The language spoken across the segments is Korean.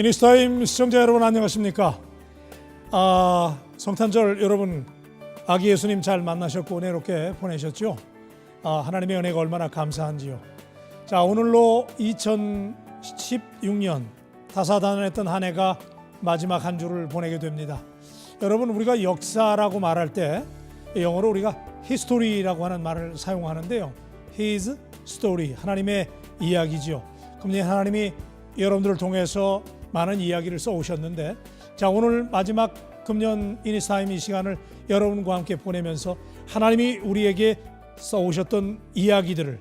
이니스타임 시청자 여러분 안녕하십니까? 성탄절 여러분 아기 예수님 잘 만나셨고 은혜롭게 보내셨죠? 하나님의 은혜가 얼마나 감사한지요. 자, 오늘로 2016년 다사다난했던 한 해가 마지막 한 주를 보내게 됩니다. 여러분, 우리가 역사라고 말할 때 영어로 우리가 history라고 하는 말을 사용하는데요. His story, 하나님의 이야기죠. 그럼 하나님이 여러분들을 통해서 많은 이야기를 써오셨는데, 자, 오늘 마지막 금년 이니스타임 이 시간을 여러분과 함께 보내면서 하나님이 우리에게 써오셨던 이야기들을,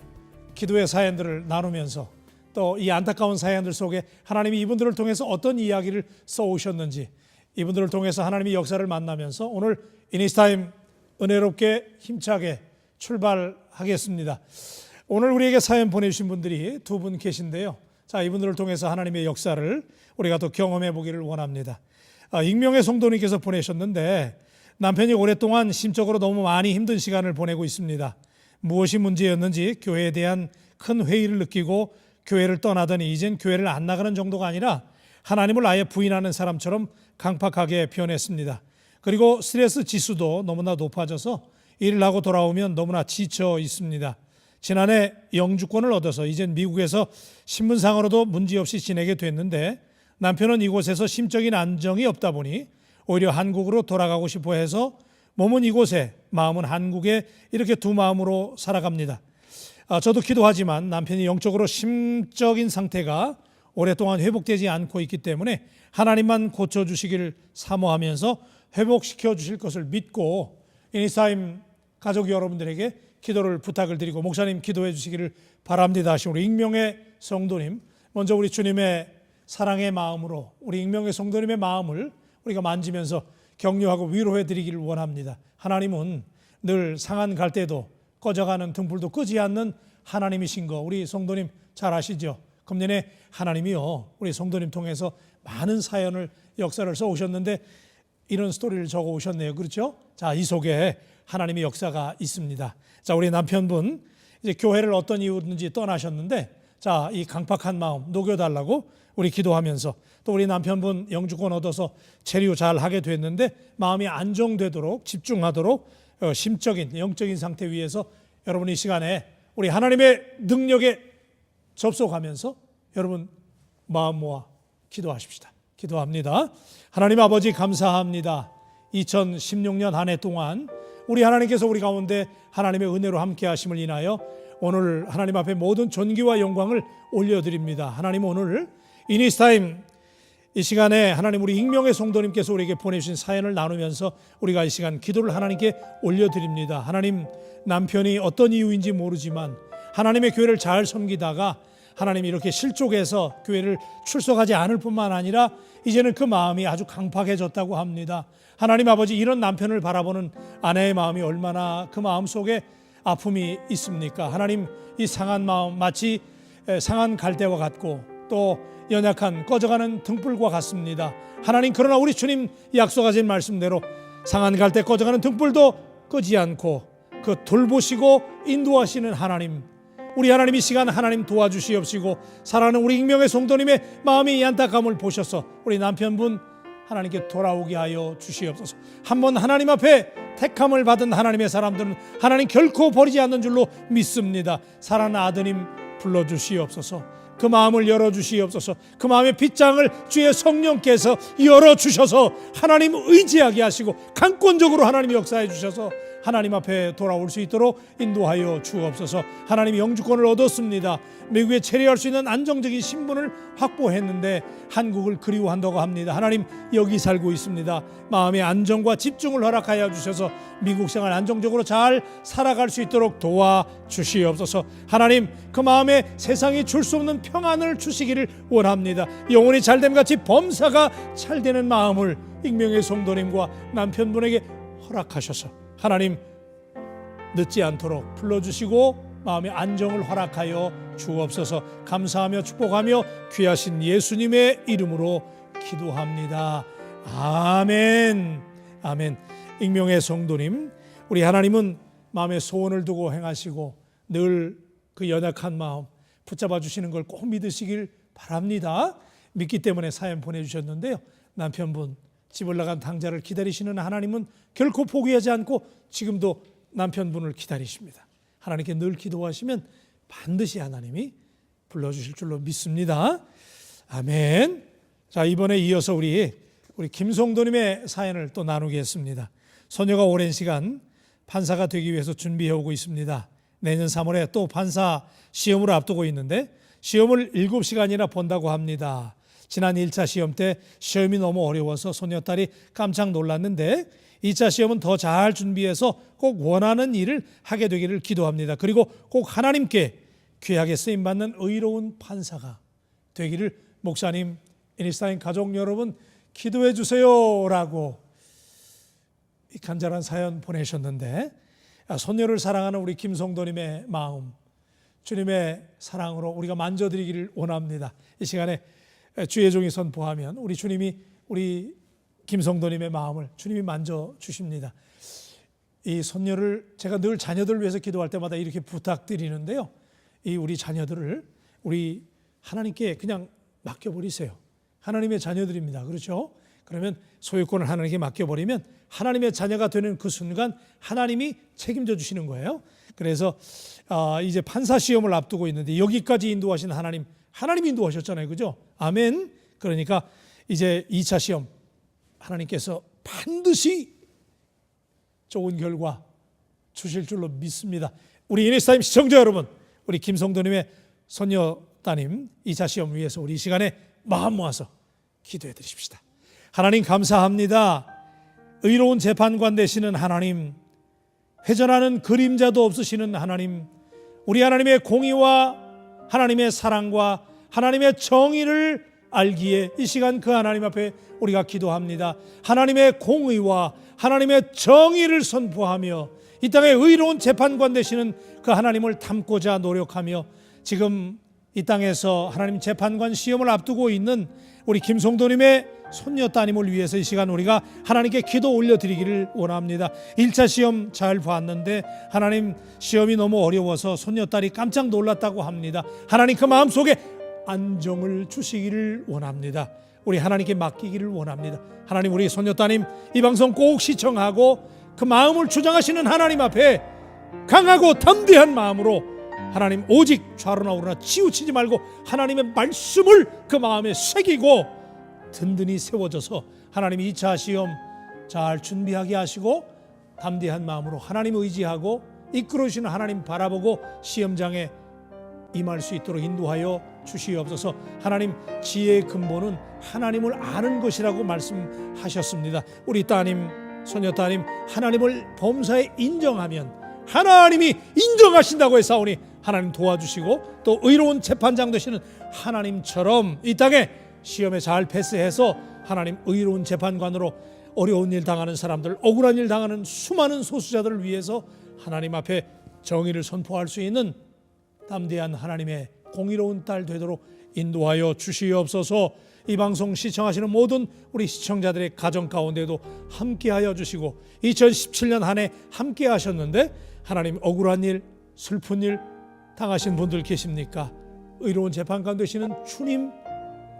기도의 사연들을 나누면서 또 이 안타까운 사연들 속에 하나님이 이분들을 통해서 어떤 이야기를 써오셨는지, 이분들을 통해서 하나님의 역사를 만나면서 오늘 이니스타임 은혜롭게 힘차게 출발하겠습니다. 오늘 우리에게 사연 보내주신 분들이 두 분 계신데요. 자, 이분들을 통해서 하나님의 역사를 우리가 또 경험해 보기를 원합니다. 익명의 성도님께서 보내셨는데, 남편이 오랫동안 심적으로 너무 많이 힘든 시간을 보내고 있습니다. 무엇이 문제였는지 교회에 대한 큰 회의를 느끼고 교회를 떠나더니 이젠 교회를 안 나가는 정도가 아니라 하나님을 아예 부인하는 사람처럼 강팍하게 변했습니다. 그리고 스트레스 지수도 너무나 높아져서 일을 하고 돌아오면 너무나 지쳐 있습니다. 지난해 영주권을 얻어서 이젠 미국에서 신분상으로도 문제없이 지내게 됐는데, 남편은 이곳에서 심적인 안정이 없다 보니 오히려 한국으로 돌아가고 싶어 해서 몸은 이곳에 마음은 한국에 이렇게 두 마음으로 살아갑니다. 저도 기도하지만 남편이 영적으로 심적인 상태가 오랫동안 회복되지 않고 있기 때문에 하나님만 고쳐주시기를 사모하면서 회복시켜 주실 것을 믿고 이니스타임 가족 여러분들에게 기도를 부탁을 드리고 목사님 기도해 주시기를 바랍니다 하신 우리 익명의 성도님, 먼저 우리 주님의 사랑의 마음으로 우리 익명의 성도님의 마음을 우리가 만지면서 격려하고 위로해 드리기를 원합니다. 하나님은 늘 상한 갈대도 꺼져가는 등불도 끄지 않는 하나님이신 거 우리 성도님 잘 아시죠? 금년에 하나님이요, 우리 성도님 통해서 많은 사연을, 역사를 써오셨는데 이런 스토리를 적어 오셨네요. 그렇죠? 자, 이 속에 하나님의 역사가 있습니다. 자, 우리 남편분 이제 교회를 어떤 이유든지 떠나셨는데, 자, 이 강팍한 마음 녹여달라고 우리 기도하면서, 또 우리 남편분 영주권 얻어서 체류 잘 하게 됐는데 마음이 안정되도록 집중하도록 심적인 영적인 상태 위에서 여러분 이 시간에 우리 하나님의 능력에 접속하면서 여러분 마음 모아 기도하십시다. 기도합니다. 하나님 아버지 감사합니다. 2016년 한 해 동안 우리 하나님께서 우리 가운데 하나님의 은혜로 함께 하심을 인하여 오늘 하나님 앞에 모든 존귀와 영광을 올려드립니다. 하나님, 오늘 이니스타임 이 시간에 하나님 우리 익명의 성도님께서 우리에게 보내주신 사연을 나누면서 우리가 이 시간 기도를 하나님께 올려드립니다. 하나님, 남편이 어떤 이유인지 모르지만 하나님의 교회를 잘 섬기다가 하나님이 이렇게 실족해서 교회를 출석하지 않을 뿐만 아니라 이제는 그 마음이 아주 강팍해졌다고 합니다. 하나님 아버지, 이런 남편을 바라보는 아내의 마음이 얼마나 그 마음 속에 아픔이 있습니까? 하나님, 이 상한 마음 마치 상한 갈대와 같고 또 연약한 꺼져가는 등불과 같습니다. 하나님, 그러나 우리 주님 약속하신 말씀대로 상한 갈대 꺼져가는 등불도 끄지 않고 그 돌보시고 인도하시는 하나님, 우리 하나님 이 시간 하나님 도와주시옵시고 사랑하는 우리 익명의 성도님의 마음의 이 안타까움을 보셔서 우리 남편분 하나님께 돌아오게 하여 주시옵소서. 한번 하나님 앞에 택함을 받은 하나님의 사람들은 하나님 결코 버리지 않는 줄로 믿습니다. 사랑하는 아드님 불러주시옵소서. 그 마음을 열어주시옵소서. 그 마음의 빗장을 주의 성령께서 열어주셔서 하나님 의지하게 하시고 강권적으로 하나님 역사해 주셔서 하나님 앞에 돌아올 수 있도록 인도하여 주옵소서. 하나님 영주권을 얻었습니다. 미국에 체류할 수 있는 안정적인 신분을 확보했는데 한국을 그리워한다고 합니다. 하나님, 여기 살고 있습니다. 마음의 안정과 집중을 허락하여 주셔서 미국 생활 안정적으로 잘 살아갈 수 있도록 도와주시옵소서. 하나님, 그 마음에 세상이 줄 수 없는 평안을 주시기를 원합니다. 영혼이 잘됨같이 범사가 잘되는 마음을 익명의 성도님과 남편분에게 허락하셔서 하나님 늦지 않도록 불러주시고 마음의 안정을 허락하여 주옵소서. 감사하며 축복하며 귀하신 예수님의 이름으로 기도합니다. 아멘. 아멘. 익명의 성도님, 우리 하나님은 마음에 소원을 두고 행하시고 늘 그 연약한 마음 붙잡아 주시는 걸 꼭 믿으시길 바랍니다. 믿기 때문에 사연 보내주셨는데요. 남편분 집을 나간 당자를 기다리시는 하나님은 결코 포기하지 않고 지금도 남편분을 기다리십니다. 하나님께 늘 기도하시면 반드시 하나님이 불러주실 줄로 믿습니다. 아멘. 자, 이번에 이어서 우리 김성도님의 사연을 또 나누겠습니다. 소녀가 오랜 시간 판사가 되기 위해서 준비해오고 있습니다. 내년 3월에 또 판사 시험을 앞두고 있는데 시험을 7시간이나 본다고 합니다. 지난 1차 시험 때 시험이 너무 어려워서 소녀딸이 깜짝 놀랐는데 2차 시험은 더 잘 준비해서 꼭 원하는 일을 하게 되기를 기도합니다. 그리고 꼭 하나님께 귀하게 쓰임받는 의로운 판사가 되기를 목사님, 이니스타인 가족 여러분 기도해 주세요 라고 간절한 사연 보내셨는데 소녀를 사랑하는 우리 김성도님의 마음, 주님의 사랑으로 우리가 만져드리기를 원합니다. 이 시간에 주의 종이 선포하면 우리 주님이 우리 김성도님의 마음을 주님이 만져주십니다. 이 손녀를 제가 늘 자녀들을 위해서 기도할 때마다 이렇게 부탁드리는데요. 이 우리 자녀들을 우리 하나님께 그냥 맡겨버리세요. 하나님의 자녀들입니다. 그렇죠? 그러면 소유권을 하나님께 맡겨버리면 하나님의 자녀가 되는 그 순간 하나님이 책임져 주시는 거예요. 그래서 이제 판사 시험을 앞두고 있는데 여기까지 인도하신 하나님 인도하셨잖아요. 그죠? 아멘. 그러니까 이제 2차 시험 하나님께서 반드시 좋은 결과 주실 줄로 믿습니다. 우리 이니스타임 시청자 여러분, 우리 김성도님의 손녀 따님 2차 시험 위해서 우리 이 시간에 마음 모아서 기도해 드립시다. 하나님 감사합니다. 의로운 재판관 되시는 하나님, 회전하는 그림자도 없으시는 하나님, 우리 하나님의 공의와 하나님의 사랑과 하나님의 정의를 알기에 이 시간 그 하나님 앞에 우리가 기도합니다. 하나님의 공의와 하나님의 정의를 선포하며 이 땅의 의로운 재판관 되시는 그 하나님을 닮고자 노력하며 지금 이 땅에서 하나님 재판관 시험을 앞두고 있는 우리 김성도님의 손녀 따님을 위해서 이 시간 우리가 하나님께 기도 올려드리기를 원합니다. 1차 시험 잘 봤는데 하나님 시험이 너무 어려워서 손녀 딸이 깜짝 놀랐다고 합니다. 하나님 그 마음속에 안정을 주시기를 원합니다. 우리 하나님께 맡기기를 원합니다. 하나님 우리 손녀 따님 이 방송 꼭 시청하고 그 마음을 주장하시는 하나님 앞에 강하고 담대한 마음으로 하나님 오직 좌로나 우로나 치우치지 말고 하나님의 말씀을 그 마음에 새기고 든든히 세워져서 하나님 2차 시험 잘 준비하게 하시고 담대한 마음으로 하나님 의지하고 이끌어주시는 하나님 바라보고 시험장에 임할 수 있도록 인도하여 주시옵소서. 하나님 지혜의 근본은 하나님을 아는 것이라고 말씀하셨습니다. 우리 따님 소녀 따님 하나님을 범사에 인정하면 하나님이 인정하신다고 했사오니 하나님 도와주시고 또 의로운 재판장 되시는 하나님처럼 이 땅에 시험에 잘 패스해서 하나님 의로운 재판관으로 어려운 일 당하는 사람들, 억울한 일 당하는 수많은 소수자들을 위해서 하나님 앞에 정의를 선포할 수 있는 담대한 하나님의 공의로운 딸 되도록 인도하여 주시옵소서. 이 방송 시청하시는 모든 우리 시청자들의 가정 가운데도 함께하여 주시고 2017년 한 해 함께 하셨는데 하나님 억울한 일, 슬픈 일 당하신 분들 계십니까? 의로운 재판관 되시는 주님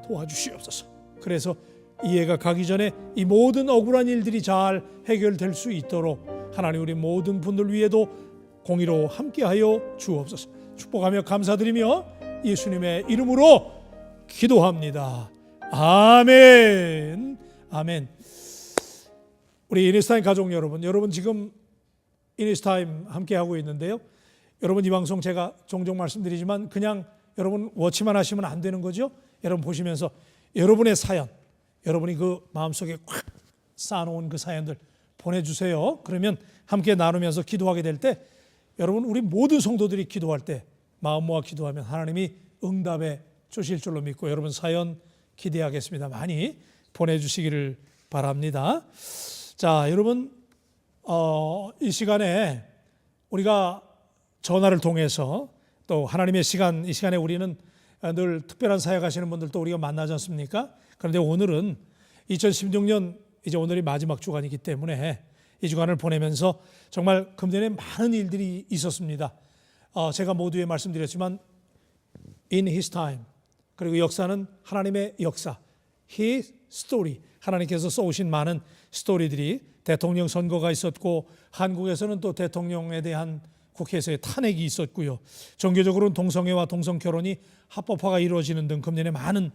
도와주시옵소서. 그래서 이해가 가기 전에 이 모든 억울한 일들이 잘 해결될 수 있도록 하나님 우리 모든 분들 위에도 공의로 함께하여 주옵소서. 축복하며 감사드리며 예수님의 이름으로 기도합니다. 아멘. 아멘. 우리 이니스타임 가족 여러분 지금 이니스타임 함께하고 있는데요. 여러분 이 방송 제가 종종 말씀드리지만 그냥 여러분 워치만 하시면 안 되는 거죠. 여러분 보시면서 여러분의 사연, 여러분이 그 마음속에 꽉 쌓아놓은 그 사연들 보내주세요. 그러면 함께 나누면서 기도하게 될 때 여러분 우리 모든 성도들이 기도할 때 마음 모아 기도하면 하나님이 응답해 주실 줄로 믿고 여러분 사연 기대하겠습니다. 많이 보내주시기를 바랍니다. 자, 여러분 이 시간에 우리가 전화를 통해서 또 하나님의 시간, 이 시간에 우리는 늘 특별한 사역 하시는 분들도 우리가 만나지 않습니까? 그런데 오늘은 2016년 이제 오늘이 마지막 주간이기 때문에 이 주간을 보내면서 정말 금년에 많은 일들이 있었습니다. 제가 모두에 말씀드렸지만 In His time, 그리고 역사는 하나님의 역사, His story. 하나님께서 써오신 많은 스토리들이 대통령 선거가 있었고 한국에서는 또 대통령에 대한 국회에서의 탄핵이 있었고요. 종교적으로는 동성애와 동성결혼이 합법화가 이루어지는 등 금년에 많은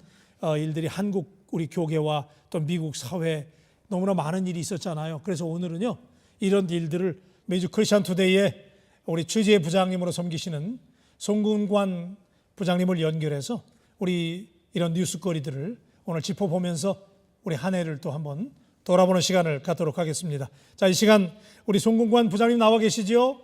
일들이 한국 우리 교계와 또 미국 사회에 너무나 많은 일이 있었잖아요. 그래서 오늘은요, 이런 일들을 매주 크리스천 투데이에 우리 취재 부장님으로 섬기시는 송근관 부장님을 연결해서 우리 이런 뉴스거리들을 오늘 짚어보면서 우리 한 해를 또 한번 돌아보는 시간을 갖도록 하겠습니다. 자, 이 시간 우리 송근관 부장님 나와 계시죠?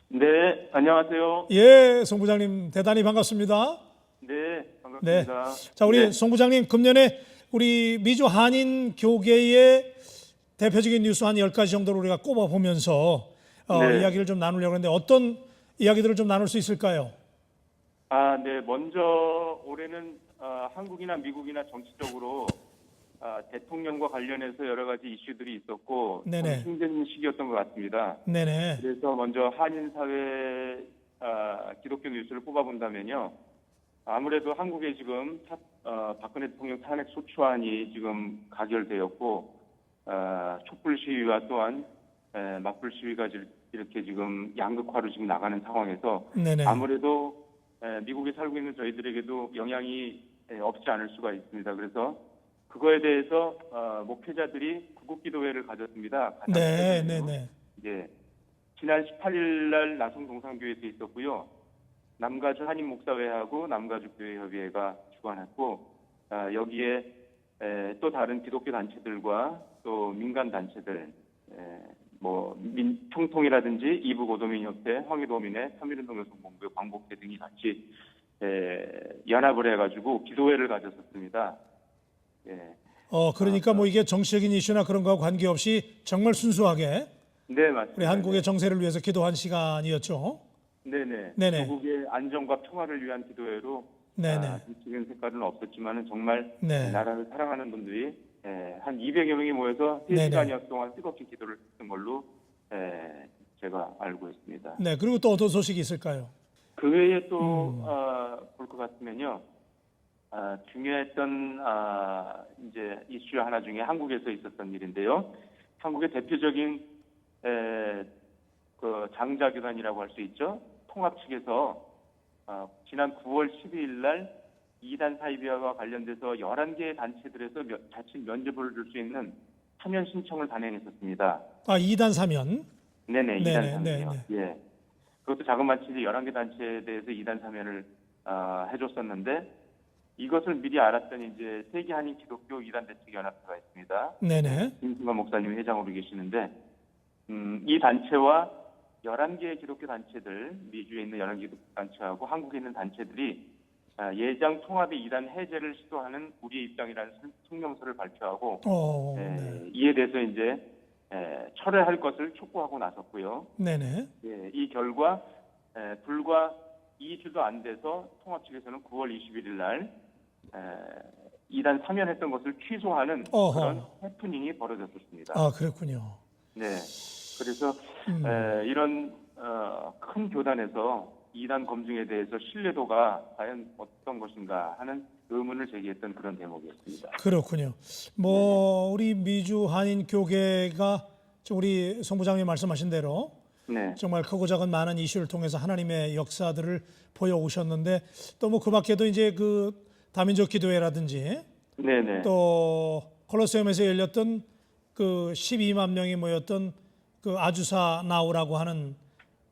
네, 안녕하세요. 예, 송 부장님 대단히 반갑습니다. 네, 반갑습니다. 자, 우리 네, 송 부장님 금년에 우리 미주 한인 교계의 대표적인 뉴스 한 10가지 정도를 우리가 꼽아보면서 네. 이야기를 좀 나누려고 하는데 어떤 이야기들을 좀 나눌 수 있을까요? 네, 먼저 올해는 한국이나 미국이나 정치적으로 대통령과 관련해서 여러 가지 이슈들이 있었고 참 네네. 힘든 시기였던 것 같습니다. 네네. 그래서 먼저 한인 사회 기독교 뉴스를 뽑아본다면요, 아무래도 한국에 지금 박근혜 대통령 탄핵 소추안이 지금 가결되었고 촛불 시위와 또한 맞불 시위가 이렇게 지금 양극화로 지금 나가는 상황에서 네네. 아무래도 미국에 살고 있는 저희들에게도 영향이 없지 않을 수가 있습니다. 그래서 그거에 대해서 목회자들이 구국기도회를 가졌습니다. 가장 네, 최근에요. 네네. 예, 지난 18일 날 나성동산교회에서 있었고요. 남가주 한인목사회하고 남가주교회협의회가 주관했고 여기에 또 다른 기독교 단체들과 또 민간 단체들, 뭐 평통이라든지 이북오도민협회, 황해도민회, 삼일운동여성본부, 광복회 등이 같이 연합을 해가지고 기도회를 가졌었습니다. 예. 그러니까 뭐 이게 정치적인 이슈나 그런 거와 관계없이 정말 순수하게 네, 맞습니다. 우리 한국의 정세를 위해서 기도한 시간이었죠. 네네. 네네. 조국의 안정과 평화를 위한 기도회로 네네. 정치적인 색깔은 없었지만은 정말 네. 나라를 사랑하는 분들이 한 200여 명이 모여서 네네. 3시간여 동안 뜨겁게 기도를 했던 걸로 제가 알고 있습니다. 네. 그리고 또 어떤 소식이 있을까요? 그 외에 또 볼 것 같으면요, 중요했던 이제 이슈 하나 중에 한국에서 있었던 일인데요. 한국의 대표적인 그 장자교단이라고 할 수 있죠. 통합 측에서 지난 9월 12일 날 이단 사이비와 관련돼서 11개의 단체들에서 자칫 면접을 줄 수 있는 사면 신청을 단행했었습니다. 2단 사면. 네네, 네네, 2단 사면이요. 네네. 예. 그것도 자그마치 11개 단체에 대해서 2단 사면을 해줬었는데 이것을 미리 알았던 이제 세계 한인 기독교 2단 대책 연합회가 있습니다. 네네. 김승관 목사님 회장으로 계시는데 이 단체와 11개의 기독교 단체들, 미주에 있는 11개 기독교 단체하고 한국에 있는 단체들이 예장 통합의 이단 해제를 시도하는 우리의 입장이라는 성명서를 발표하고 네. 이에 대해서 이제 철회할 것을 촉구하고 나섰고요. 네네. 예, 이 결과 불과 2주도 안 돼서 통합 측에서는 9월 21일 날 이단 사면했던 것을 취소하는 그런 해프닝이 벌어졌었습니다. 그렇군요. 네, 그래서 이런 큰 교단에서 이단 검증에 대해서 신뢰도가 과연 어떤 것인가 하는 의문을 제기했던 그런 대목이었습니다. 그렇군요. 뭐 우리 미주 한인 교계가 우리 송 부장님 말씀하신 대로 네, 정말 크고 작은 많은 이슈를 통해서 하나님의 역사들을 보여오셨는데 또 뭐 그 밖에도 이제 그 다민족 기도회라든지 네네. 또 콜로세움에서 열렸던 그 12만 명이 모였던 그 아주사 나우라고 하는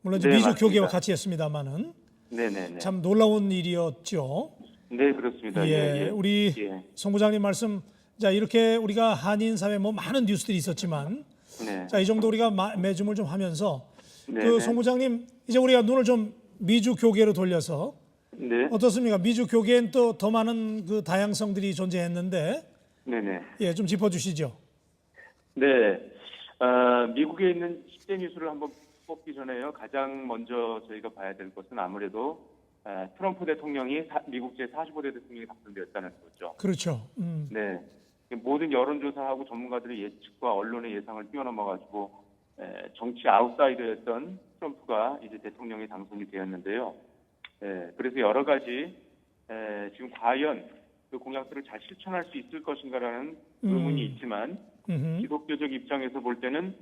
물론 이제 네, 미주 맞습니다. 교계와 같이 했습니다만은 네네네. 참 놀라운 일이었죠. 네, 그렇습니다. 예, 우리 예. 송 부장님 말씀, 자 이렇게 우리가 한인 사회 뭐 많은 뉴스들이 있었지만, 네. 자 이 정도 우리가 매줌을 좀 하면서 네, 그 송 부장님 이제 우리가 눈을 좀 미주 교계로 돌려서 네. 어떻습니까? 미주 교계엔 또 더 많은 그 다양성들이 존재했는데, 네네. 예, 좀 짚어주시죠. 네. 미국에 있는 10대 뉴스를 한번 뽑기 전에요. 가장 먼저 저희가 봐야 될 것은 아무래도 트럼프 대통령이 미국 제45대 대통령이 당선되었다는 거죠. 그렇죠. 네. 모든 여론조사하고 전문가들의 예측과 언론의 예상을 뛰어넘어가지고 정치 아웃사이더였던 트럼프가 이제 대통령이 당선이 되었는데요. 그래서 여러 가지 지금 과연 그 공약들을 잘 실천할 수 있을 것인가라는 의문이 있지만 기독교적 입장에서 볼 때는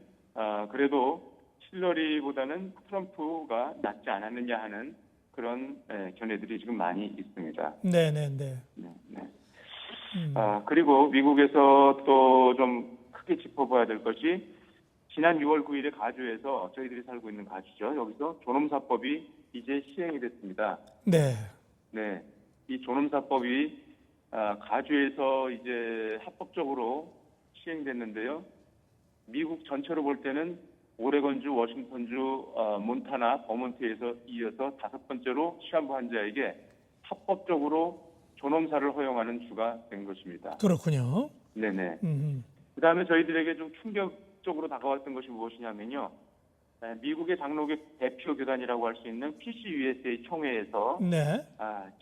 그래도 힐러리보다는 트럼프가 낫지 않았느냐 하는 그런 견해들이 지금 많이 있습니다. 네네네. 네, 네. 그리고 미국에서 또 좀 크게 짚어봐야 될 것이 지난 6월 9일에 가주에서 저희들이 살고 있는 가주죠. 여기서 존엄사법이 이제 시행이 됐습니다. 네. 네, 이 존엄사법이 가주에서 이제 합법적으로 시행됐는데요. 미국 전체로 볼 때는 오레곤주, 워싱턴주, 몬타나, 버몬트에서 이어서 5번째로 시한부 환자에게 합법적으로 존엄사를 허용하는 주가 된 것입니다. 그렇군요. 네네. 그다음에 저희들에게 좀 충격적으로 다가왔던 것이 무엇이냐면요. 미국의 장로교 대표 교단이라고 할 수 있는 PCUSA 총회에서 네.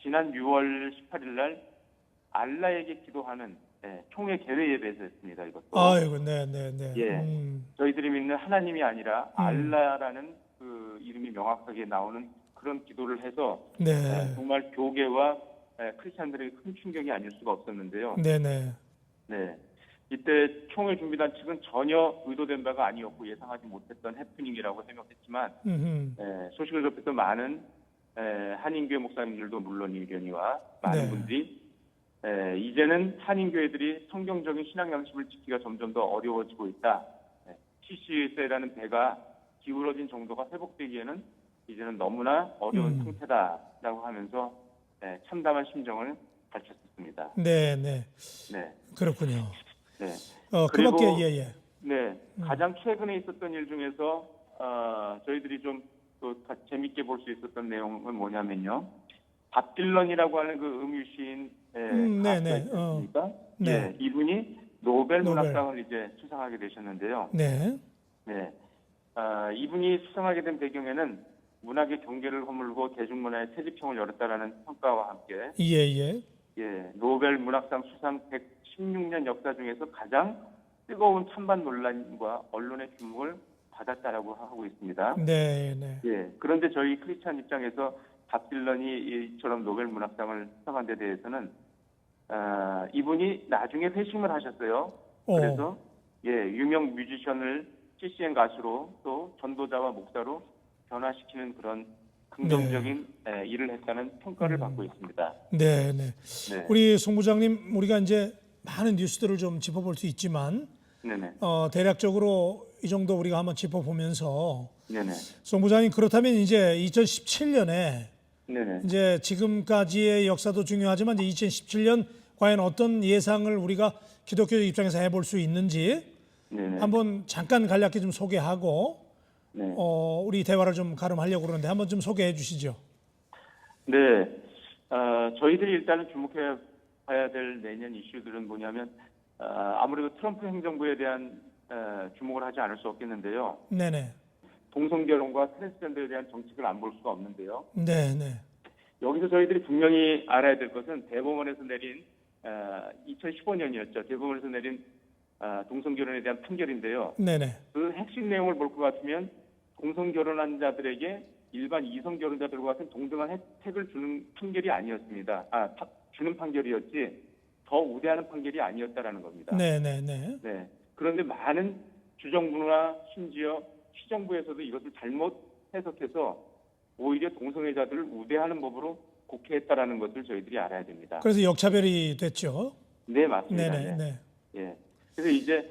지난 6월 18일 날 알라에게 기도하는 총회 개회 예배에서 했습니다. 이것도. 아이고, 네네네. 예. 저희들이 믿는 하나님이 아니라 알라라는 그 이름이 명확하게 나오는 그런 기도를 해서 네. 정말 교계와 크리스찬들에게 큰 충격이 아닐 수가 없었는데요. 네네. 네. 이때 총회 준비단 측은 전혀 의도된 바가 아니었고 예상하지 못했던 해프닝이라고 해명했지만 소식을 접했던 많은 한인교회 목사님들도 물론이거니와 많은 네. 분들이 이제는 한인교회들이 성경적인 신앙 양식을 지키기가 점점 더 어려워지고 있다. CCUSA라는 배가 기울어진 정도가 회복되기에는 이제는 너무나 어려운 상태다라고 하면서 참담한 심정을 밝혔습니다. 네네. 네. 그렇군요. 네. 그밖에 그리고 예예. 네, 가장 최근에 있었던 일 중에서 저희들이 좀 또 재밌게 볼 수 있었던 내용은 뭐냐면요. 밥 딜런이라고 하는 그 음유시인 가수가 있습니까? 네. 이분이 노벨 문학상을 이제 수상하게 되셨는데요. 네. 네, 이분이 수상하게 된 배경에는 문학의 경계를 허물고 대중문화의 새 지평을 열었다라는 평가와 함께 예예. 예, 노벨 문학상 수상 116년 역사 중에서 가장 뜨거운 찬반 논란과 언론의 주목을 받았다라고 하고 있습니다. 네네. 예, 그런데 저희 크리스찬 입장에서 밥 딜런이 이처럼 노벨 문학상을 수상한 데 대해서는 이분이 나중에 회심을 하셨어요. 그래서 예, 유명 뮤지션을 CCM 가수로 또 전도자와 목사로 변화시키는 그런 긍정적인 일을 했다는 평가를 받고 있습니다. 네네. 네. 우리 송 부장님, 우리가 이제 많은 뉴스들을 좀 짚어볼 수 있지만 네네. 대략적으로 이 정도 우리가 한번 짚어보면서 네네. 송 부장님, 그렇다면 이제 2017년에 네네. 이제 지금까지의 역사도 중요하지만 이제 2017년 과연 어떤 예상을 우리가 기독교 입장에서 해볼 수 있는지 네네. 한번 잠깐 간략히 좀 소개하고 네. 우리 대화를 좀 가름하려고 그러는데 한번 좀 소개해 주시죠. 네. 저희들이 일단은 주목해 봐야 될 내년 이슈들은 뭐냐면 아무래도 트럼프 행정부에 대한 주목을 하지 않을 수 없겠는데요. 네네. 동성결혼과 트랜스젠더에 대한 정책을 안 볼 수가 없는데요. 네네. 여기서 저희들이 분명히 알아야 될 것은 대법원에서 내린 2015년이었죠. 대법원에서 내린 동성결혼에 대한 판결인데요. 네네. 그 핵심 내용을 볼 것 같으면 동성결혼한 자들에게 일반 이성결혼자들과 같은 동등한 혜택을 주는 판결이 아니었습니다. 주는 판결이었지 더 우대하는 판결이 아니었다라는 겁니다. 네네네. 네. 그런데 많은 주정부나 심지어 시정부에서도 이것을 잘못 해석해서 오히려 동성애자들을 우대하는 법으로 곡해했다라는 것을 저희들이 알아야 됩니다. 그래서 역차별이 됐죠. 네, 맞습니다. 네네. 네. 예. 그래서 이제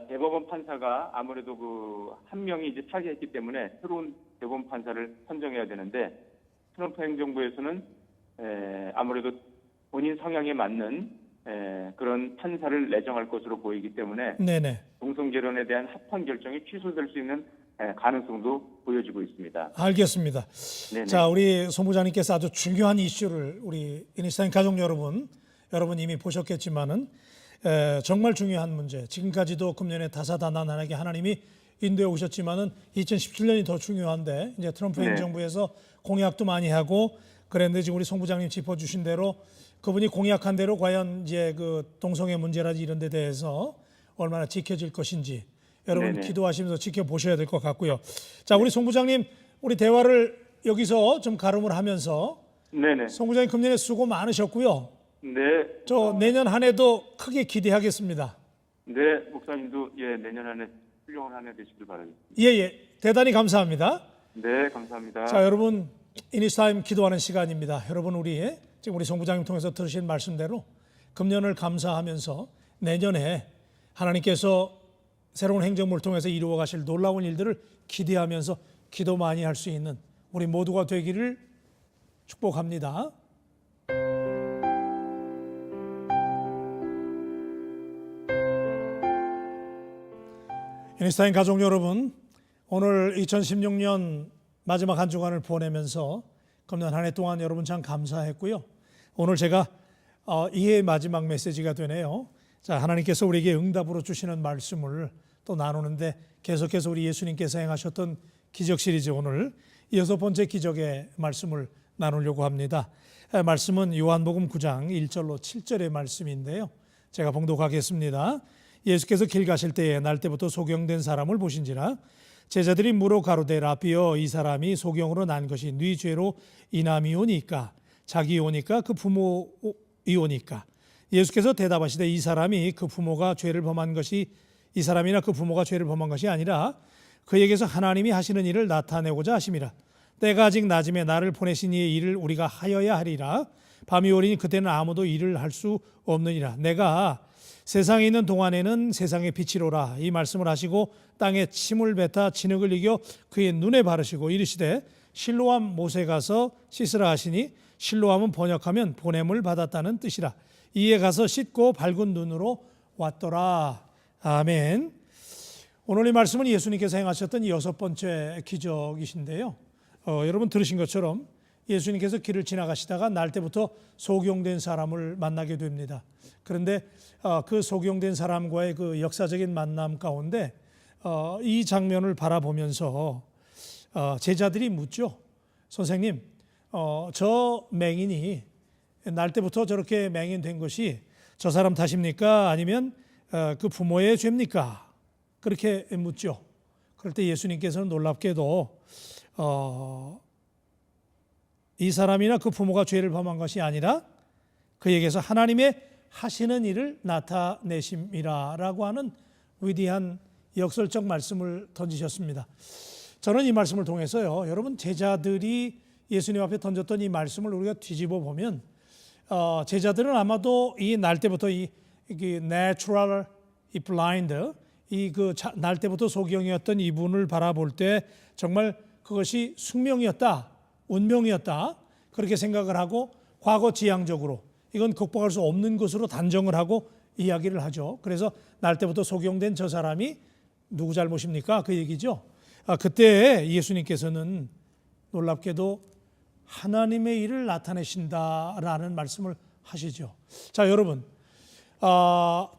대법원 판사가 아무래도 그 한 명이 이제 차지했기 때문에 새로운 대법원 판사를 선정해야 되는데 트럼프 행정부에서는 아무래도 본인 성향에 맞는 그런 판사를 내정할 것으로 보이기 때문에 네네. 동성결혼에 대한 합헌 결정이 취소될 수 있는 가능성도 보여지고 있습니다. 알겠습니다. 네네. 자, 우리 송 부장님께서 아주 중요한 이슈를 우리 이니스타인 가족 여러분 이미 보셨겠지만은 정말 중요한 문제. 지금까지도 금년에 다사다난하게 하나님이 인도에 오셨지만은 2017년이 더 중요한데 이제 트럼프 행정부에서 공약도 많이 하고 그랬는데 지금 우리 송 부장님 짚어주신 대로 그분이 공약한 대로 과연 이제 그 동성애 문제라든지 이런 데 대해서 얼마나 지켜질 것인지 여러분 네네. 기도하시면서 지켜보셔야 될 것 같고요. 자, 우리 송 부장님, 우리 대화를 여기서 좀 가름을 하면서 네네. 송 부장님 금년에 수고 많으셨고요. 네, 저 내년 한 해도 크게 기대하겠습니다. 네, 목사님도 내년 안에 훌륭한 한 해 되시길 바랍니다. 예, 대단히 감사합니다. 네, 감사합니다. 자, 여러분, 이니스타임 기도하는 시간입니다. 여러분, 지금 우리 송부장님 통해서 들으신 말씀대로 금년을 감사하면서 내년에 하나님께서 새로운 행정부를 통해서 이루어 가실 놀라운 일들을 기대하면서 기도 많이 할 수 있는 우리 모두가 되기를 축복합니다. 이니스타인 가족 여러분, 오늘 2016년 마지막 한 주간을 보내면서 금년 한 해 동안 여러분 참 감사했고요. 오늘 제가 이해 마지막 메시지가 되네요. 자, 하나님께서 우리에게 응답으로 주시는 말씀을 또 나누는데 계속해서 우리 예수님께서 행하셨던 기적 시리즈 오늘 6번째 기적의 말씀을 나누려고 합니다. 말씀은 요한복음 9장 1절로 7절의 말씀인데요. 제가 봉독하겠습니다. 예수께서 길 가실 때에 날 때부터 소경된 사람을 보신지라 제자들이 물어 가로되 라삐여 이 사람이 소경으로 난 것이 네 죄로 인함이오니까 자기오니까 그 부모이오니까 예수께서 대답하시되 이 사람이 그 부모가 죄를 범한 것이 이 사람이나 그 부모가 죄를 범한 것이 아니라 그에게서 하나님이 하시는 일을 나타내고자 하심이라. 때가 아직 낮음에 나를 보내신 이의 일을 우리가 하여야 하리라. 밤이 오리니 그때는 아무도 일을 할 수 없느니라. 내가 세상에 있는 동안에는 세상의 빛이로라. 이 말씀을 하시고 땅에 침을 뱉어 진흙을 이겨 그의 눈에 바르시고 이르시되 실로암 못에 가서 씻으라 하시니 실로암은 번역하면 보냄을 받았다는 뜻이라. 이에 가서 씻고 밝은 눈으로 왔더라. 아멘. 오늘 이 말씀은 예수님께서 행하셨던 6번째 기적이신데요. 여러분 들으신 것처럼 예수님께서 길을 지나가시다가 날 때부터 소경된 사람을 만나게 됩니다. 그런데 그 소경된 사람과의 그 역사적인 만남 가운데 이 장면을 바라보면서 제자들이 묻죠. 선생님, 저 맹인이 날 때부터 저렇게 맹인된 것이 저 사람 탓입니까? 아니면 그 부모의 죄입니까? 그렇게 묻죠. 그럴 때 예수님께서는 놀랍게도 이 사람이나 그 부모가 죄를 범한 것이 아니라 그에게서 하나님의 하시는 일을 나타내심이라라고 하는 위대한 역설적 말씀을 던지셨습니다. 저는 이 말씀을 통해서요, 여러분 제자들이 예수님 앞에 던졌던 이 말씀을 우리가 뒤집어 보면 제자들은 아마도 이 날 때부터 이 natural blind 이 그 날 때부터 소경이었던 이분을 바라볼 때 정말 그것이 숙명이었다, 운명이었다 그렇게 생각을 하고 과거 지향적으로 이건 극복할 수 없는 것으로 단정을 하고 이야기를 하죠. 그래서 날 때부터 소경된 저 사람이 누구 잘못입니까? 그 얘기죠. 그때 예수님께서는 놀랍게도 하나님의 일을 나타내신다라는 말씀을 하시죠. 자, 여러분,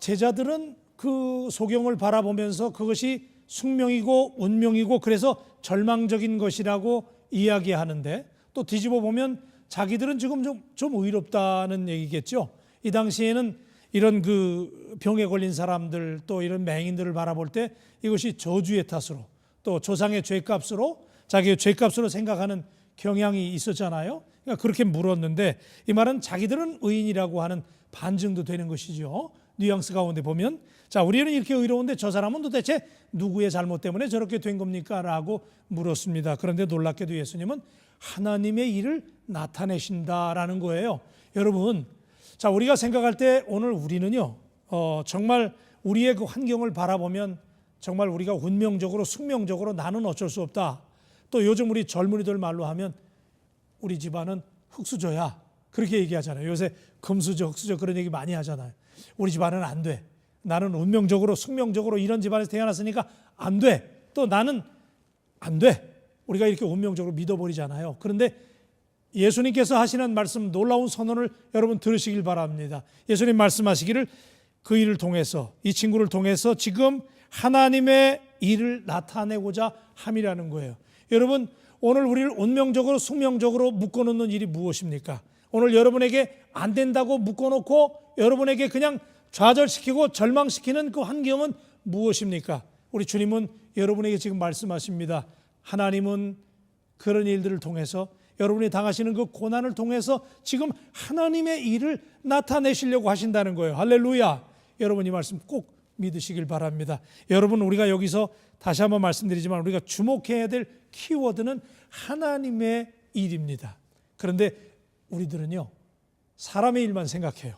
제자들은 그 소경을 바라보면서 그것이 숙명이고 운명이고 그래서 절망적인 것이라고 이야기하는데 또 뒤집어 보면 자기들은 지금 좀 의롭다는 얘기겠죠. 이 당시에는 이런 그 병에 걸린 사람들 또 이런 맹인들을 바라볼 때 이것이 저주의 탓으로 또 조상의 죄값으로 자기의 죄값으로 생각하는 경향이 있었잖아요. 그러니까 그렇게 물었는데 이 말은 자기들은 의인이라고 하는 반증도 되는 것이죠. 뉘앙스 가운데 보면 자, 우리는 이렇게 의로운데 저 사람은 도대체 누구의 잘못 때문에 저렇게 된 겁니까? 라고 물었습니다. 그런데 놀랍게도 예수님은 하나님의 일을 나타내신다라는 거예요. 여러분, 자, 우리가 생각할 때 오늘 우리는요, 정말 우리의 그 환경을 바라보면 정말 우리가 운명적으로 숙명적으로 나는 어쩔 수 없다. 또 요즘 우리 젊은이들 말로 하면 우리 집안은 흙수저야. 그렇게 얘기하잖아요. 요새 금수저, 흙수저 그런 얘기 많이 하잖아요. 우리 집안은 안 돼. 나는 운명적으로 숙명적으로 이런 집안에서 태어났으니까 안 돼. 또 나는 안 돼. 우리가 이렇게 운명적으로 믿어버리잖아요. 그런데 예수님께서 하시는 말씀 놀라운 선언을 여러분 들으시길 바랍니다. 예수님 말씀하시기를 그 일을 통해서 이 친구를 통해서 지금 하나님의 일을 나타내고자 함이라는 거예요. 여러분 오늘 우리를 운명적으로 숙명적으로 묶어놓는 일이 무엇입니까? 오늘 여러분에게 안 된다고 묶어놓고 여러분에게 그냥 좌절시키고 절망시키는 그 환경은 무엇입니까? 우리 주님은 여러분에게 지금 말씀하십니다. 하나님은 그런 일들을 통해서 여러분이 당하시는 그 고난을 통해서 지금 하나님의 일을 나타내시려고 하신다는 거예요. 할렐루야. 여러분 이 말씀 꼭 믿으시길 바랍니다. 여러분 우리가 여기서 다시 한번 말씀드리지만 우리가 주목해야 될 키워드는 하나님의 일입니다. 그런데 우리들은요 사람의 일만 생각해요.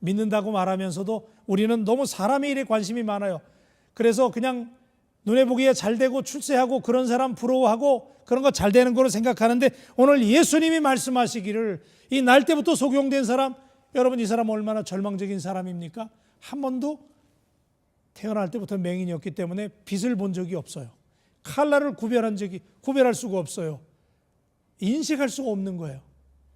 믿는다고 말하면서도 우리는 너무 사람의 일에 관심이 많아요. 그래서 그냥 눈에 보기에 잘 되고 출세하고 그런 사람 부러워하고 그런 거 잘 되는 거로 생각하는데 오늘 예수님이 말씀하시기를 이 날 때부터 속용된 사람, 여러분 이 사람 얼마나 절망적인 사람입니까? 한 번도 태어날 때부터 맹인이었기 때문에 빛을 본 적이 없어요. 칼날을 구별할 수가 없어요. 인식할 수가 없는 거예요.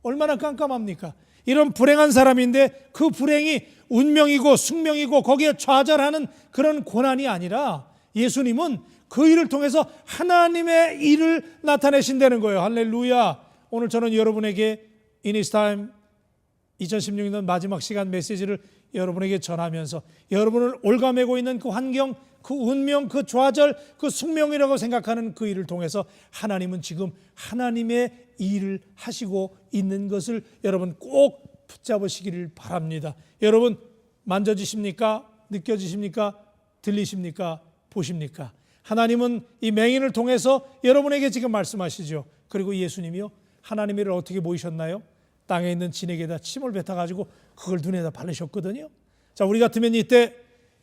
얼마나 깜깜합니까? 이런 불행한 사람인데 그 불행이 운명이고 숙명이고 거기에 좌절하는 그런 고난이 아니라 예수님은 그 일을 통해서 하나님의 일을 나타내신다는 거예요. 할렐루야. 오늘 저는 여러분에게 In His Time 2016년 마지막 시간 메시지를 여러분에게 전하면서 여러분을 올가매고 있는 그 환경, 그 운명, 그 좌절, 그 숙명이라고 생각하는 그 일을 통해서 하나님은 지금 하나님의 일을 하시고 있는 것을 여러분 꼭 붙잡으시기를 바랍니다. 여러분 만져지십니까? 느껴지십니까? 들리십니까? 보십니까? 하나님은 이 맹인을 통해서 여러분에게 지금 말씀하시죠. 그리고 예수님이요 하나님의 일을 어떻게 보이셨나요? 땅에 있는 진에게다 침을 뱉어가지고 그걸 눈에다 바르셨거든요. 자, 우리 같으면 이때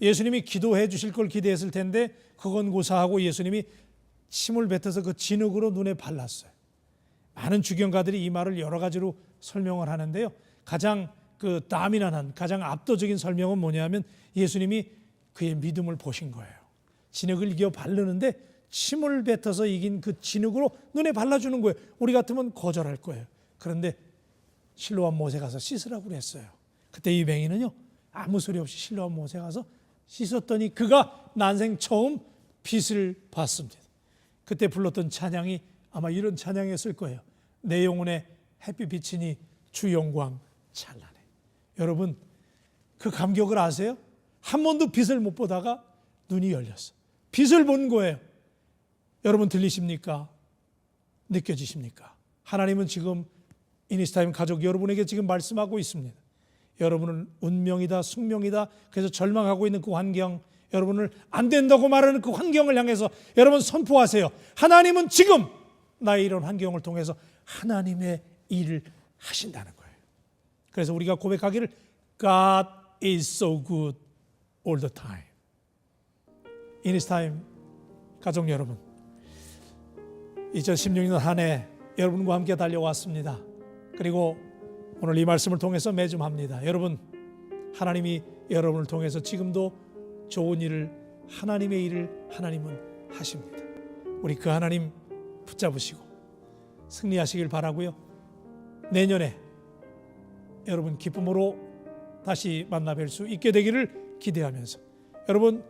예수님이 기도해 주실 걸 기대했을 텐데 그건 고사하고 예수님이 침을 뱉어서 그 진흙으로 눈에 발랐어요. 많은 주경가들이 이 말을 여러 가지로 설명을 하는데요. 가장 그 다미난한 가장 압도적인 설명은 뭐냐면 예수님이 그의 믿음을 보신 거예요. 진흙을 이겨 바르는데 침을 뱉어서 이긴 그 진흙으로 눈에 발라주는 거예요. 우리 같으면 거절할 거예요. 그런데 실로암 못에 가서 씻으라고 그랬어요. 그때 이 맹인은요 아무 소리 없이 실로암 못에 가서 씻었더니 그가 난생 처음 빛을 봤습니다. 그때 불렀던 찬양이 아마 이런 찬양이었을 거예요. 내 영혼에 햇빛 비치니 주 영광 찬란해. 여러분 그 감격을 아세요? 한 번도 빛을 못 보다가 눈이 열렸어. 빛을 본 거예요. 여러분 들리십니까? 느껴지십니까? 하나님은 지금 이니스타임 가족 여러분에게 지금 말씀하고 있습니다. 여러분은 운명이다 숙명이다 그래서 절망하고 있는 그 환경, 여러분을 안 된다고 말하는 그 환경을 향해서 여러분 선포하세요. 하나님은 지금 나의 이런 환경을 통해서 하나님의 일을 하신다는 거예요. 그래서 우리가 고백하기를 God is so good all the time. 이니스타임 가족 여러분 2016년 한 해 여러분과 함께 달려왔습니다. 그리고 오늘 이 말씀을 통해서 매주합니다. 여러분 하나님이 여러분을 통해서 지금도 좋은 일을 하나님의 일을 하나님은 하십니다. 우리 그 하나님 붙잡으시고 승리하시길 바라고요. 내년에 여러분 기쁨으로 다시 만나 뵐 수 있게 되기를 기대하면서 여러분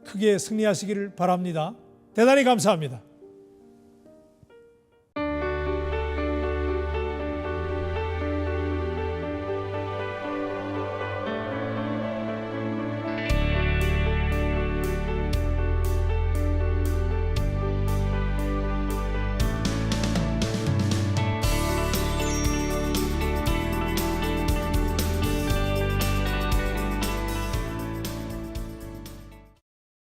크게 승리하시기를 바랍니다. 대단히 감사합니다.